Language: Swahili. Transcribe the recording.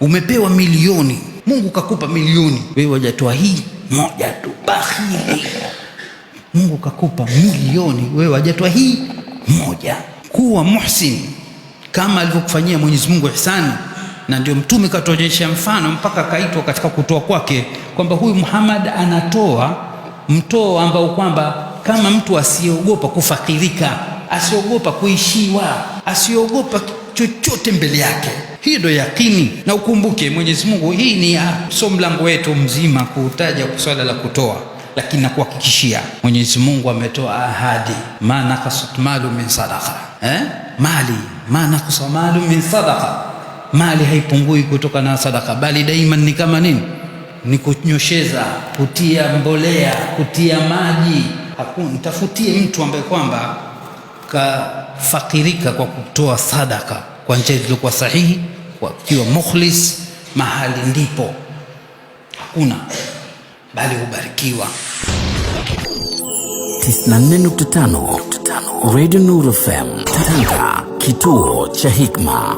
Umepewa milioni, Mungu kakupa milioni, wewe wajatoa hii moja tu, bakhili. Mungu kakupa milioni, wewe wajatoa hii moja. Kuwa muhsin kama alivyokufanyia Mwenyezi Mungu ihsani. Na ndio Mtume katuonyesha mfano mpaka kaitwa katika kutoa kwake kwamba huyu Muhammad anatoa mtoo ambao kwamba kama mtu asiogopa kufakirika, asiogopa kuishiwa, asiogopa chochote mbele yake. Hii ndio yakini. Na ukumbuke Mwenyezi Mungu, hii ni so mlango wetu mzima kuutaja swala la kutoa, lakini nakuhakikishia Mwenyezi Mungu ametoa ahadi, ma nakasat malu min sadaqa, mali ma nakasa malu min sadaqa, mali haipungui kutoka na sadaka, bali daima ni kama nini? Ni kunyosheza, kutia mbolea, kutia maji. Mtafutie mtu ambaye kwamba kafakirika kwa kutoa sadaka kwa njia iliyokuwa sahihi, kwa kiwa mukhlis, mahali ndipo hakuna bali hubarikiwa. 94.5 Radio Nuru FM Tanga, kituo cha hikma.